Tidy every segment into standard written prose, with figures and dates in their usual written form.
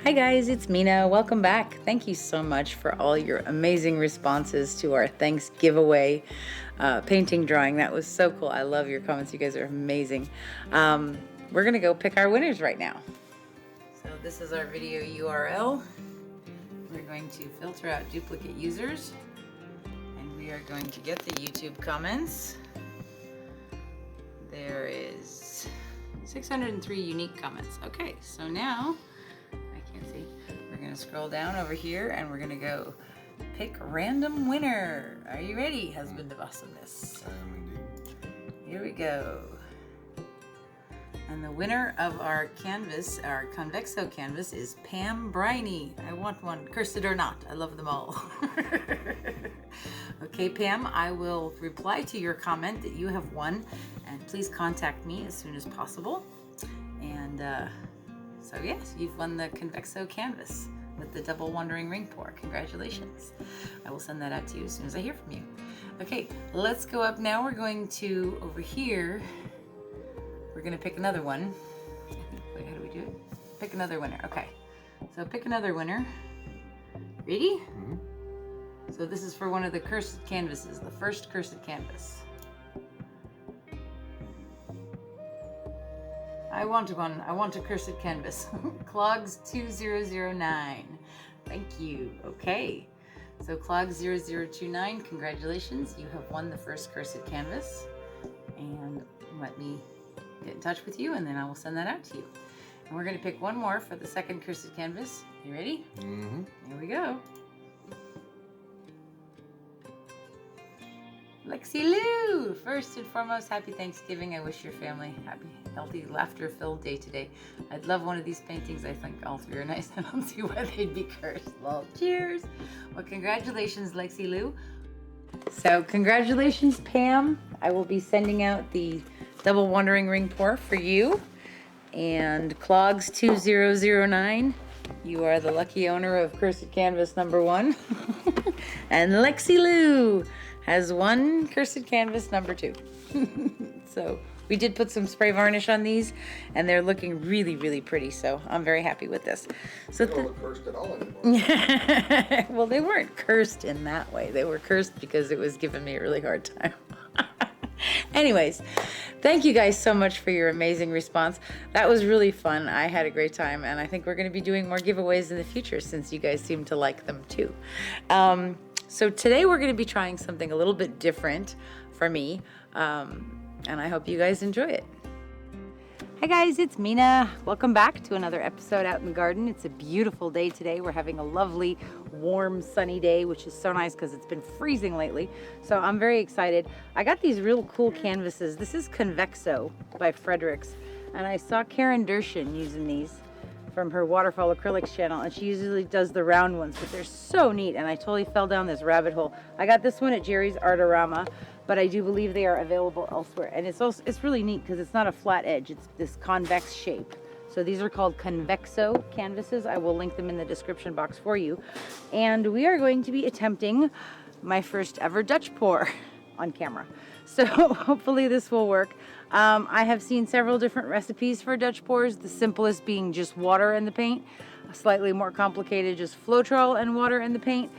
Hi guys, it's Mina. Welcome back. Thank you so much for all your amazing responses to our Thanks giveaway painting drawing. That was so cool. I love your comments. You guys are amazing. We're gonna go pick our winners right now. So this is our video URL. We're going to filter out duplicate users and we are going to get the YouTube comments. There is 603 unique comments. Okay, so now see. We're gonna scroll down over here and we're gonna go pick random winner. Are you ready, husband of awesomeness? I am indeed. Here we go. And the winner of our canvas, our Convexo canvas, is Pam Briney. I want one, cursed or not. I love them all. Okay, Pam, I will reply to your comment that you have won, and please contact me as soon as possible. And so yes, you've won the Convexo canvas with the double wandering ring pour. Congratulations. I will send that out to you as soon as I hear from you. Okay, let's go up now. We're going to, over here, we're gonna pick another one. Wait, how do we do it? Pick another winner, okay. So pick another winner. Ready? Mm-hmm. So this is for one of the cursed canvases, the first cursed canvas. I want one. I want a cursed canvas. Clogs 2009. Thank you. Okay. So Clogs 0029, congratulations. You have won the first cursed canvas. And let me get in touch with you and then I will send that out to you. And we're going to pick one more for the second cursed canvas. You ready? Mm-hmm. Here we go. Lexie Lou! First and foremost, happy Thanksgiving. I wish your family happy, healthy, laughter-filled day today. I'd love one of these paintings. I think all three are nice. I don't see why they'd be cursed. Well, cheers! Well, congratulations, Lexie Lou. So, congratulations, Pam. I will be sending out the double wandering ring pour for you. And Clogs 2009, you are the lucky owner of Cursed Canvas number 1. And Lexie Lou has won Cursed Canvas number 2. So we did put some spray varnish on these and they're looking really, really pretty. So I'm very happy with this. So They don't look cursed at all anymore. well, they weren't cursed in that way. They were cursed because it was giving me a really hard time. Anyways, thank you guys so much for your amazing response. That was really fun. I had a great time and I think we're going to be doing more giveaways in the future since you guys seem to like them too. So today we're going to be trying something a little bit different for me, and I hope you guys enjoy it. Hi guys, it's Mina. Welcome back to another episode out in the garden. It's a beautiful day today. We're having a lovely, warm, sunny day, which is so nice because it's been freezing lately. So I'm very excited. I got these real cool canvases. This is Convexo by Fredericks, and I saw Karen Dershin using these from her waterfall acrylics channel, and she usually does the round ones, but they're so neat, and I totally fell down this rabbit hole. I got this one at Jerry's Artorama, but I do believe they are available elsewhere, and it's really neat because it's not a flat edge, it's this convex shape. So these are called Convexo canvases. I will link them in the description box for you. And we are going to be attempting my first ever Dutch pour on camera. So hopefully this will work. I have seen several different recipes for Dutch pours, the simplest being just water in the paint, slightly more complicated just Floetrol and water in the paint.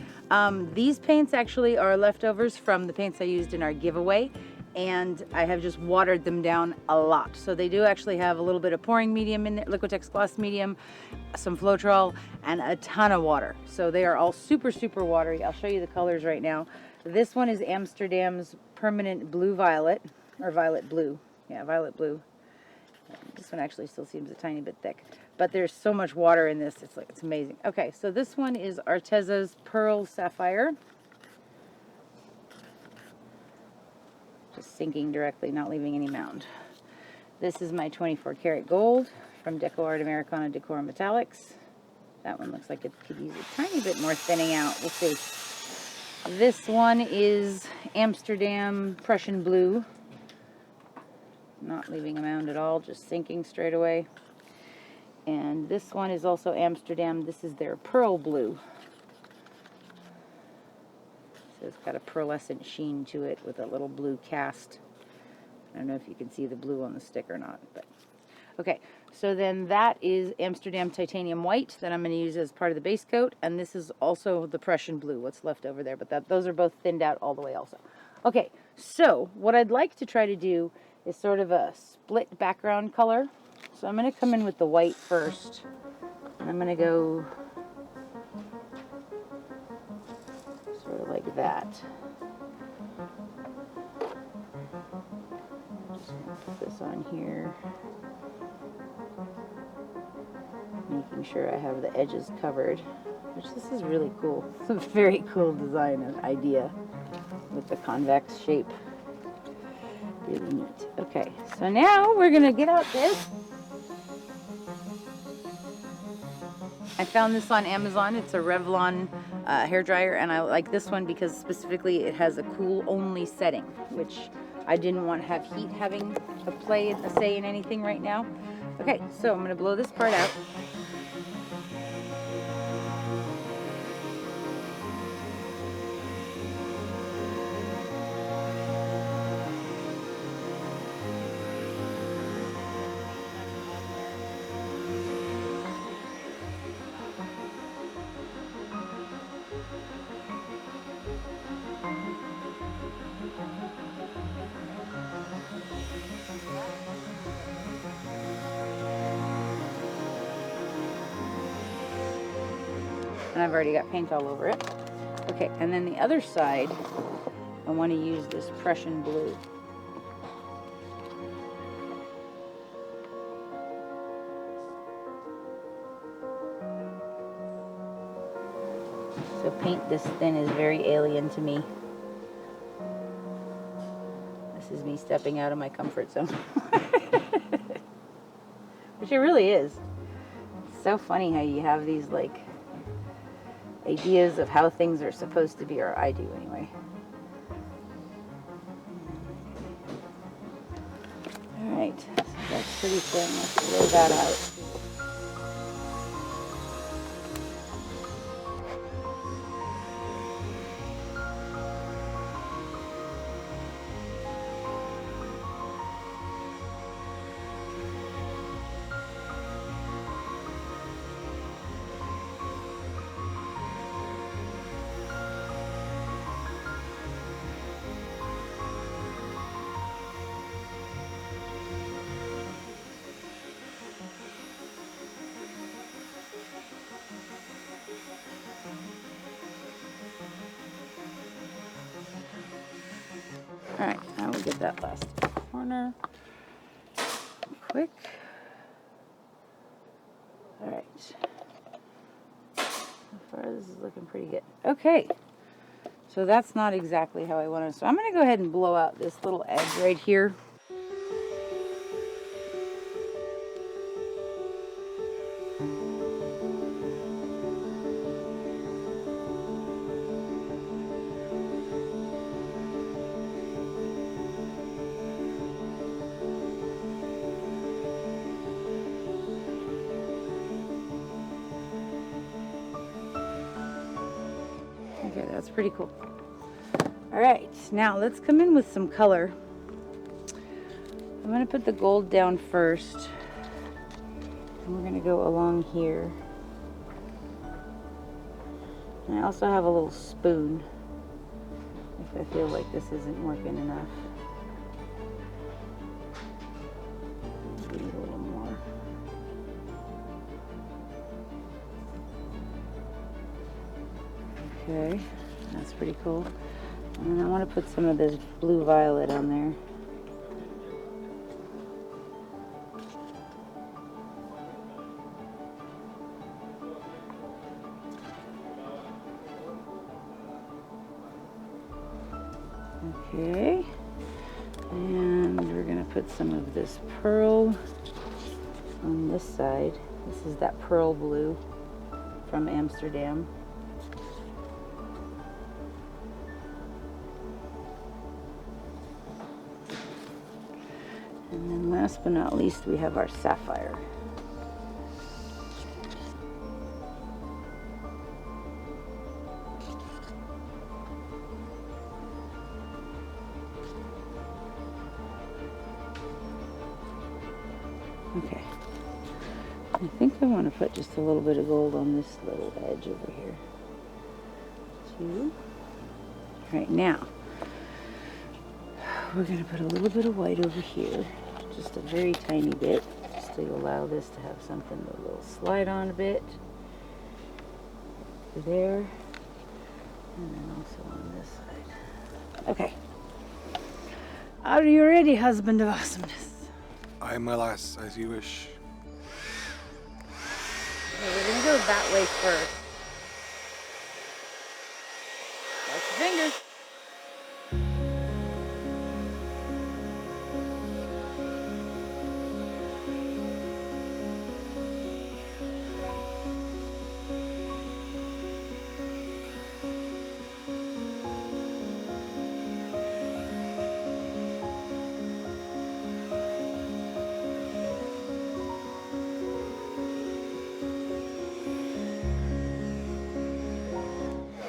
These paints actually are leftovers from the paints I used in our giveaway, and I have just watered them down a lot. So they do actually have a little bit of pouring medium in there, Liquitex gloss medium, some Floetrol, and a ton of water. So they are all super, super watery. I'll show you the colors right now. This one is Amsterdam's Permanent Blue Violet, or Violet Blue. Yeah, Violet Blue. This one actually still seems a tiny bit thick, but there's so much water in this. It's amazing. Okay, so this one is Arteza's Pearl Sapphire. Just sinking directly, not leaving any mound. This is my 24 karat gold from DecoArt Americana Decor Metallics. That one looks like it could use a tiny bit more thinning out. We'll see. This one is Amsterdam Prussian Blue. Not leaving a mound at all, just sinking straight away. And this one is also Amsterdam. This is their Pearl Blue. So it's got a pearlescent sheen to it with a little blue cast. I don't know if you can see the blue on the stick or not, but Okay, so then that is Amsterdam titanium white that I'm going to use as part of the base coat, and this is also the Prussian blue, what's left over there, but those are both thinned out all the way also. Okay, so what I'd like to try to do is sort of a split background color. So I'm going to come in with the white first, and I'm going to go sort of like that. Just going to put this on here, making sure I have the edges covered, which this is really cool. It's a very cool design and idea with the convex shape. Really neat. Okay, so now we're going to get out this. I found this on Amazon. It's a Revlon hairdryer, and I like this one because specifically it has a cool only setting, which I didn't want to have heat having a say in anything right now. Okay, so I'm going to blow this part out. And I've already got paint all over it. Okay, and then the other side, I want to use this Prussian blue. So paint this thin is very alien to me. This is me stepping out of my comfort zone. Which it really is. It's so funny how you have these like ideas of how things are supposed to be, or I do anyway. Alright, so that's pretty thin. Let's blow that out. Alright, now we'll get that last corner quick. Alright. So far this is looking pretty good. Okay. So that's not exactly how I want it. So I'm going to go ahead and blow out this little edge right here. Okay, that's pretty cool. All right, now let's come in with some color. I'm going to put the gold down first, and we're going to go along here. And I also have a little spoon if I feel like this isn't working enough. Maybe a little more. Okay, that's pretty cool. And I want to put some of this blue violet on there. Okay, and we're going to put some of this pearl on this side. This is that pearl blue from Amsterdam. And then last but not least, we have our sapphire. Okay. I think I want to put just a little bit of gold on this little edge over here. 2. Right now, we're going to put a little bit of white over here. Just a very tiny bit. Just to allow this to have something to a little slide on a bit. There. And then also on this side. Okay. Are you ready, husband of awesomeness? I am, my lass, as you wish. Okay, we're gonna go that way first. Watch your fingers.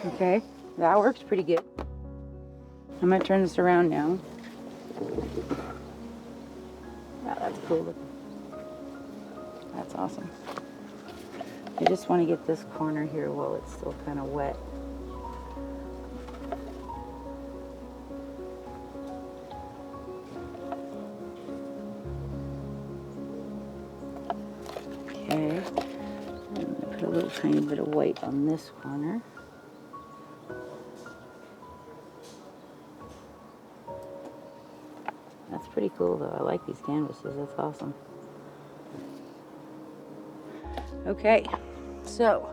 Okay, that works pretty good. I'm gonna turn this around now. Wow, that's cool looking. That's awesome. I just want to get this corner here while it's still kind of wet. Okay, I'm gonna put a little tiny bit of white on this corner. That's pretty cool though. I like these canvases. That's awesome. Okay, so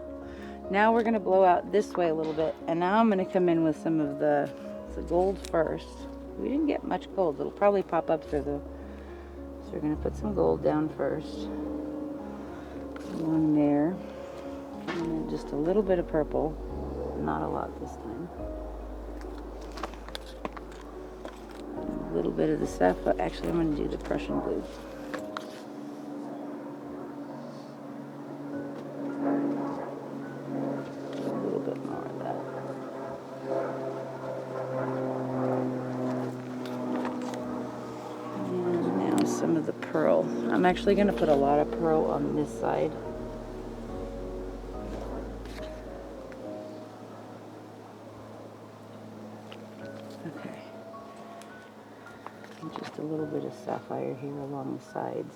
now we're gonna blow out this way a little bit, and now I'm gonna come in with some of the gold first. We didn't get much gold. It'll probably pop up through the. So we're gonna put some gold down first. One there, and then just a little bit of purple. Not a lot this time. A little bit of the Sapphire. Actually, I'm going to do the Prussian Blue. A little bit more of that. And now some of the pearl. I'm actually going to put a lot of pearl on this side. Okay. Just a little bit of sapphire here along the sides,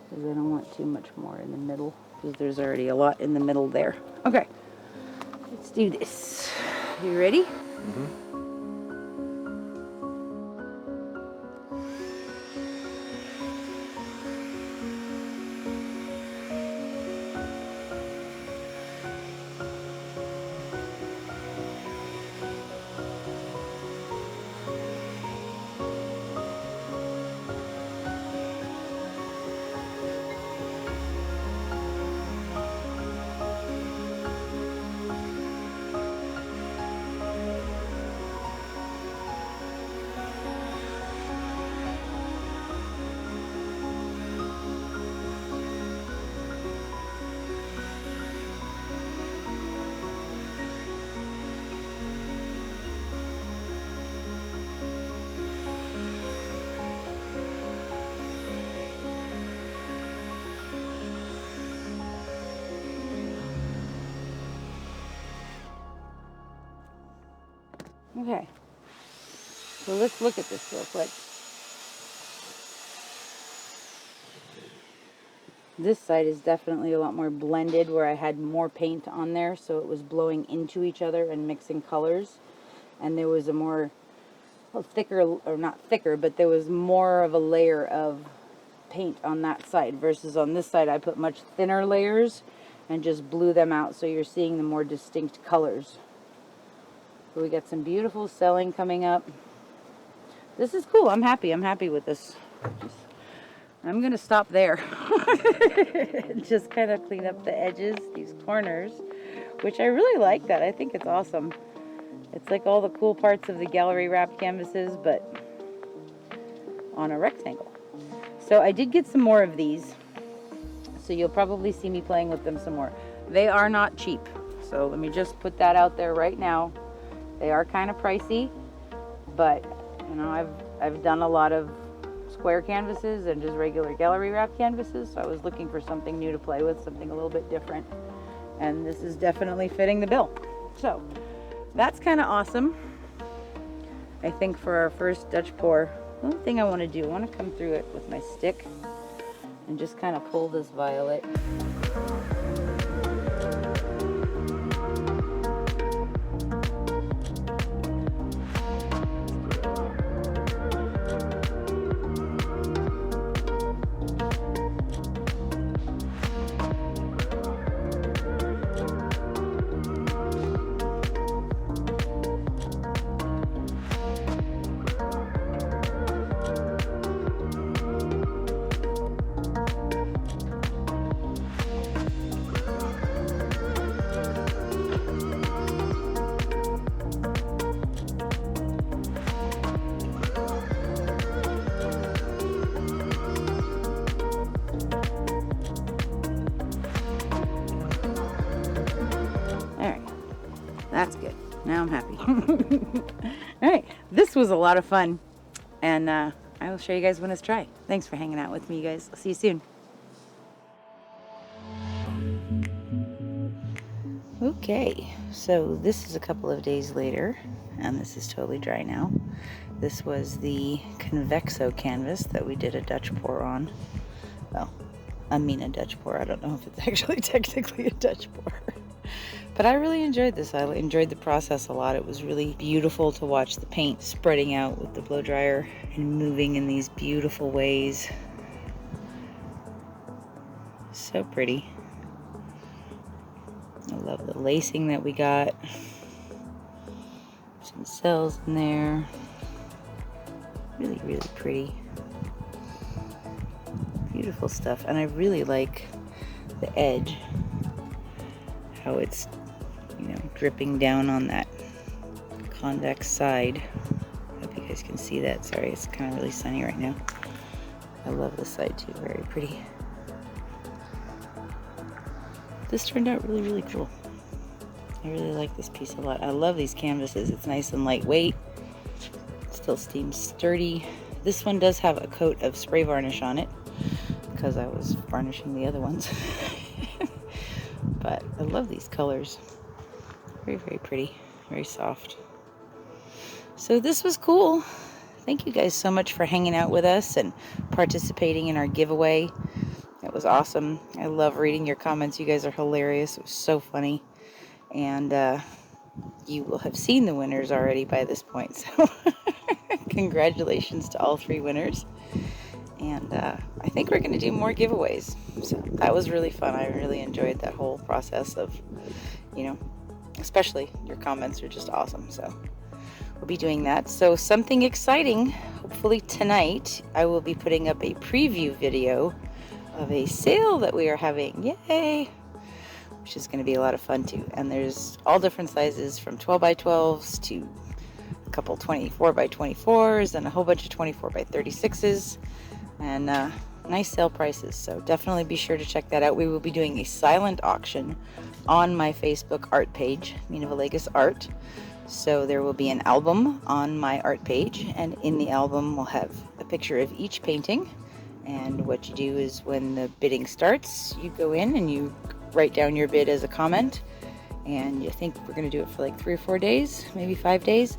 because I don't want too much more in the middle, because there's already a lot in the middle there. Okay, let's do this. You ready? Mm-hmm. Okay, so let's look at this real quick. This side is definitely a lot more blended, where I had more paint on there, so it was blowing into each other and mixing colors. And there was a more, well, thicker, or not thicker, but there was more of a layer of paint on that side, versus on this side I put much thinner layers and just blew them out, so you're seeing the more distinct colors. So we got some beautiful selling coming up. This is cool. I'm happy with this. I'm gonna stop there. Just kind of clean up the edges, these corners, which I really like that. I think it's awesome. It's like all the cool parts of the gallery wrap canvases, but on a rectangle. So I did get some more of these, so you'll probably see me playing with them some more. They are not cheap, so let me just put that out there right now. They are kind of pricey, but you know, I've done a lot of square canvases and just regular gallery wrap canvases, so I was looking for something new to play with, something a little bit different, and this is definitely fitting the bill. So that's kind of awesome. I think for our first Dutch pour, the only thing I want to do, I want to come through it with my stick and just kind of pull this violet. That's good. Now I'm happy. All right, this was a lot of fun, and I will show you guys when it's dry. Thanks for hanging out with me, you guys. I'll see you soon. Okay, so this is a couple of days later, and this is totally dry now. This was the Convexo canvas that we did a Dutch pour on. Well, a Mina Dutch pour. I don't know if it's actually technically a Dutch pour. But I really enjoyed this. I enjoyed the process a lot. It was really beautiful to watch the paint spreading out with the blow dryer and moving in these beautiful ways. So pretty. I love the lacing that we got. Some cells in there. Really, really pretty. Beautiful stuff. And I really like the edge. How it's, dripping down on that convex side. Hope you guys can see that. Sorry, it's kind of really sunny right now. I love this side too. Very pretty. This turned out really, really cool. I really like this piece a lot. I love these canvases. It's nice and lightweight. Still steam sturdy. This one does have a coat of spray varnish on it because I was varnishing the other ones. But I love these colors. Very, very pretty. Very soft. So this was cool. Thank you guys so much for hanging out with us and participating in our giveaway. It was awesome. I love reading your comments. You guys are hilarious. It was so funny. And you will have seen the winners already by this point. So congratulations to all 3 winners. And I think we're going to do more giveaways. So that was really fun. I really enjoyed that whole process of, especially your comments are just awesome. So we'll be doing that. So something exciting, hopefully tonight, I will be putting up a preview video of a sale that we are having. Yay! Which is going to be a lot of fun too. And there's all different sizes from 12 by 12s to a couple 24 by 24s and a whole bunch of 24 by 36s. And nice sale prices, so definitely be sure to check that out. We will be doing a silent auction on my Facebook art page, Mina Villegas Art. So there will be an album on my art page, and in the album we'll have a picture of each painting. And what you do is when the bidding starts, you go in and you write down your bid as a comment. And I think we're going to do it for like 3 or 4 days, maybe 5 days.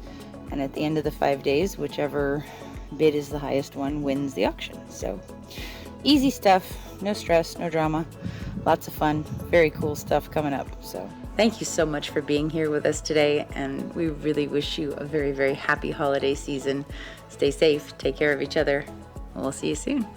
And at the end of the 5 days, whichever bid is the highest one wins the auction. So easy stuff, no stress, no drama, lots of fun, very cool stuff coming up. So thank you so much for being here with us today, and we really wish you a very, very happy holiday season. Stay safe, take care of each other, and we'll see you soon.